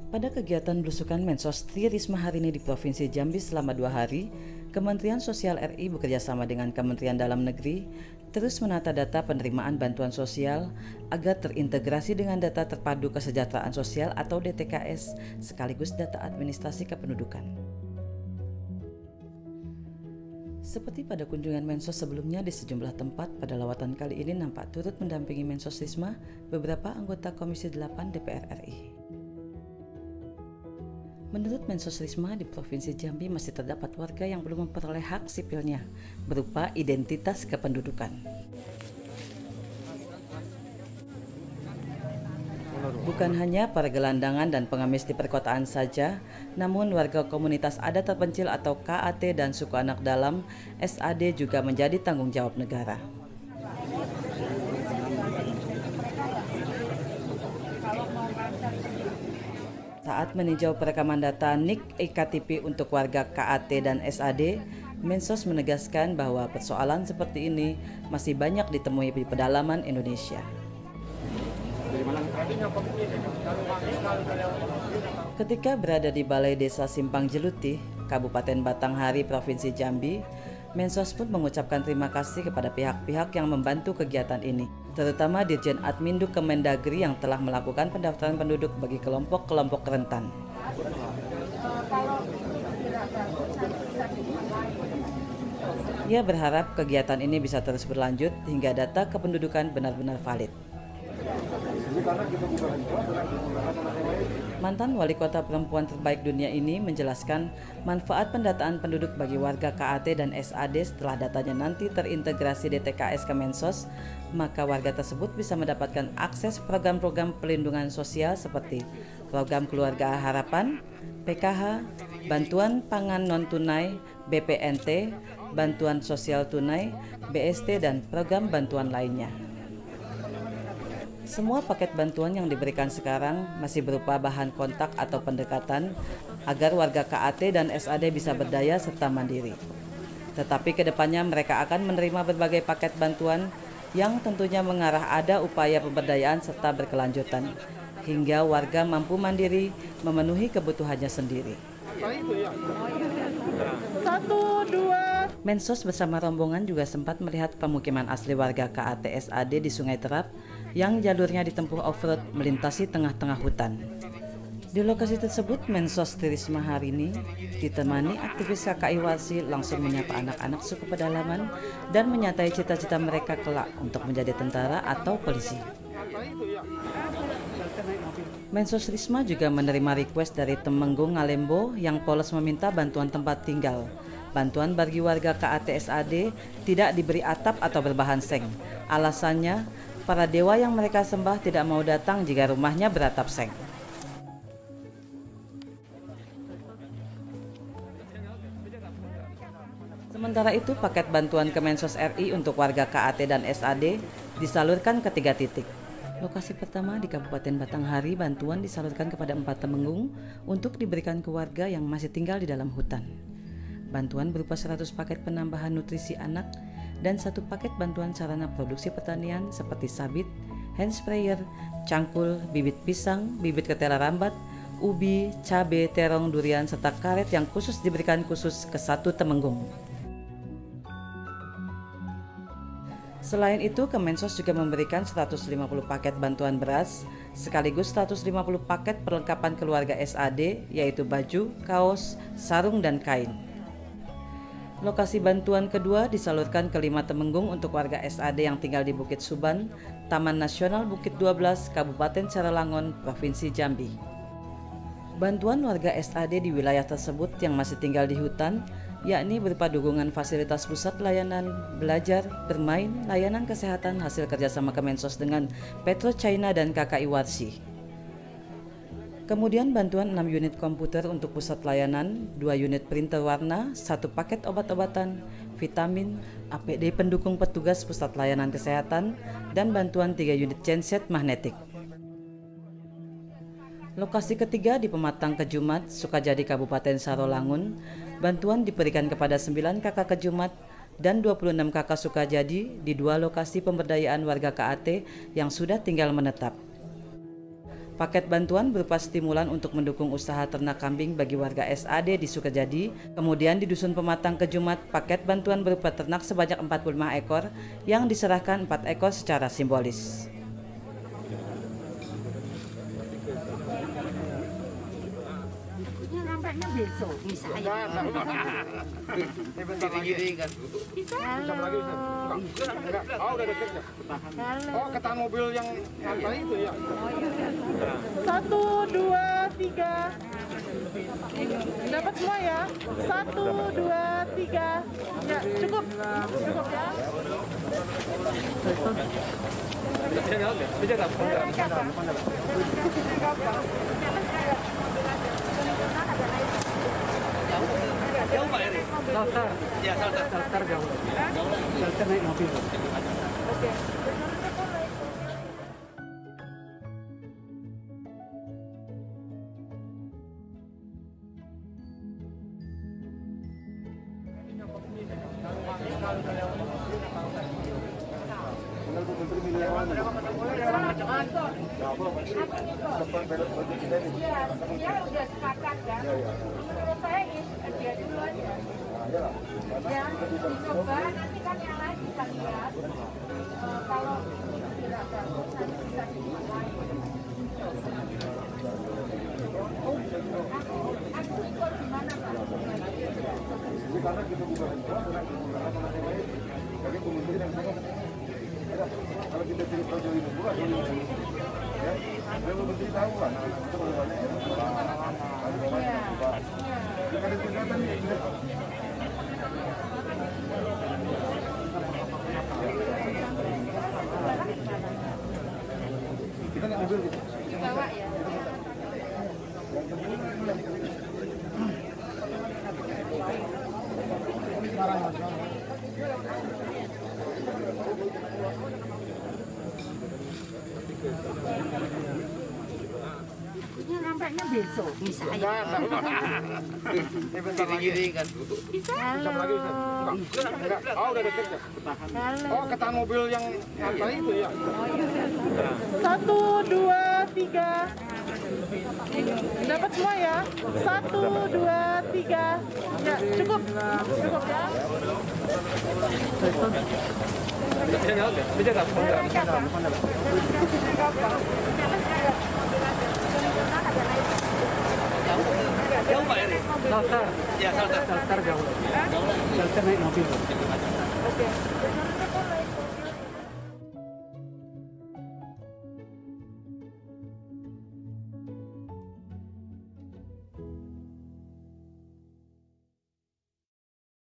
Pada kegiatan belusukan Mensos Tri Risma hari ini di Provinsi Jambi selama 2 hari, Kementerian Sosial RI bekerjasama dengan Kementerian Dalam Negeri terus menata data penerimaan bantuan sosial agar terintegrasi dengan data terpadu kesejahteraan sosial atau DTKS sekaligus data administrasi kependudukan. Seperti pada kunjungan Mensos sebelumnya di sejumlah tempat, pada lawatan kali ini nampak turut mendampingi Mensos Risma beberapa anggota Komisi 8 DPR RI. Menurut Mensos Risma, di Provinsi Jambi masih terdapat warga yang belum memperoleh hak sipilnya berupa identitas kependudukan. Bukan hanya para gelandangan dan pengemis di perkotaan saja, namun warga komunitas adat terpencil atau KAT dan suku anak dalam SAD juga menjadi tanggung jawab negara. Saat meninjau perekaman data NIK EKTP untuk warga KAT dan SAD, Mensos menegaskan bahwa persoalan seperti ini masih banyak ditemui di pedalaman Indonesia. Ketika berada di Balai Desa Simpang Jelutih, Kabupaten Batanghari, Provinsi Jambi, Mensos pun mengucapkan terima kasih kepada pihak-pihak yang membantu kegiatan ini, terutama Dirjen Adminduk Kemendagri yang telah melakukan pendaftaran penduduk bagi kelompok-kelompok rentan. Ia berharap kegiatan ini bisa terus berlanjut hingga data kependudukan benar-benar valid. Mantan Wali Kota Perempuan Terbaik Dunia ini menjelaskan manfaat pendataan penduduk bagi warga KAT dan SAD setelah datanya nanti terintegrasi DTKS ke Mensos, maka warga tersebut bisa mendapatkan akses program-program pelindungan sosial seperti program Keluarga Harapan, PKH, bantuan pangan non-tunai, BPNT, bantuan sosial tunai, BST, dan program bantuan lainnya. Semua paket bantuan yang diberikan sekarang masih berupa bahan kontak atau pendekatan agar warga KAT dan SAD bisa berdaya serta mandiri. Tetapi kedepannya mereka akan menerima berbagai paket bantuan yang tentunya mengarah ada upaya pemberdayaan serta berkelanjutan, hingga warga mampu mandiri memenuhi kebutuhannya sendiri. Mensos bersama rombongan juga sempat melihat pemukiman asli warga KAT SAD di Sungai Terap yang jalurnya ditempuh off-road melintasi tengah-tengah hutan. Di lokasi tersebut, Mensos Tri Risma hari ini ditemani aktivis KKI Warsi langsung menyapa anak-anak suku pedalaman dan menyatai cita-cita mereka kelak untuk menjadi tentara atau polisi. Mensos Risma juga menerima request dari Temenggung Ngalembo yang polos meminta bantuan tempat tinggal. Bantuan bagi warga KAT SAD tidak diberi atap atau berbahan seng. Alasannya, para dewa yang mereka sembah tidak mau datang jika rumahnya beratap seng. Sementara itu, paket bantuan Kemensos RI untuk warga KAT dan SAD disalurkan ke 3 titik. Lokasi pertama di Kabupaten Batanghari, bantuan disalurkan kepada 4 temenggung untuk diberikan ke warga yang masih tinggal di dalam hutan. Bantuan berupa 100 paket penambahan nutrisi anak dan 1 paket bantuan sarana produksi pertanian seperti sabit, hand sprayer, cangkul, bibit pisang, bibit ketela rambat, ubi, cabai, terong, durian, serta karet yang khusus diberikan khusus ke 1 temenggung. Selain itu, Kemensos juga memberikan 150 paket bantuan beras, sekaligus 150 paket perlengkapan keluarga SAD, yaitu baju, kaos, sarung, dan kain. Lokasi bantuan kedua disalurkan ke 5 temenggung untuk warga SAD yang tinggal di Bukit Suban, Taman Nasional Bukit 12, Kabupaten Saralangon, Provinsi Jambi. Bantuan warga SAD di wilayah tersebut yang masih tinggal di hutan, yakni berupa dukungan fasilitas pusat layanan, belajar, bermain, layanan kesehatan hasil kerjasama Kemensos dengan Petro China dan KKI Warsi. Kemudian bantuan 6 unit komputer untuk pusat layanan, 2 unit printer warna, 1 paket obat-obatan, vitamin, APD pendukung petugas pusat layanan kesehatan, dan bantuan 3 unit genset magnetik. Lokasi ketiga di Pematang Kejumat, Sukajadi, Kabupaten Saralangun, bantuan diberikan kepada 9 kakak Kejumat dan 26 kakak Sukajadi di 2 lokasi pemberdayaan warga KAT yang sudah tinggal menetap. Paket bantuan berupa stimulan untuk mendukung usaha ternak kambing bagi warga SAD di Sukajadi. Kemudian di Dusun Pematang Kejumat, paket bantuan berupa ternak sebanyak 45 ekor yang diserahkan 4 ekor secara simbolis. Nampaknya besok bisa ya. Gini-gini kan. Bisa. Lagi bisa. Enggak. Oh, udah deket ya. Oh, ketan mobil yang antar itu ya. 1, 2, 3. Dapat semua ya. 1, 2, 3. Ya, cukup. Cukup ya. Jauh Pak ini? Saltar. Ya, saltar. Saltar jauh. Saltar naik mobil. Oke. Dia udah sepakat kan. Menurut saya dia dulu aja. Ya, dicoba nanti kan yang lain bisa lihat. Kalau tidak bagus nanti bisa dimulai. Aku ikut gimana Pak? Karena kita bukan jadi kemudian kalau kita cerita dari bulan ya, dia menteri tahu kan itu banyak kita ada kegiatan ya kita nggak mobil gitu Bawa ya. Ini nampaknya besok bisa ya. Gini-gini kan. Bisa. Lagi bisa. Enggak. Oh, udah deket ya. Oh, ketan mobil yang antar itu ya. 1, 2, 3. Dapat semua ya. 1, 2, 3. Ya, cukup. Cukup ya. Jauh Pak ini? Saltar. Ya, saltar. Saltar jauh. Saltar naik mobil. Oke.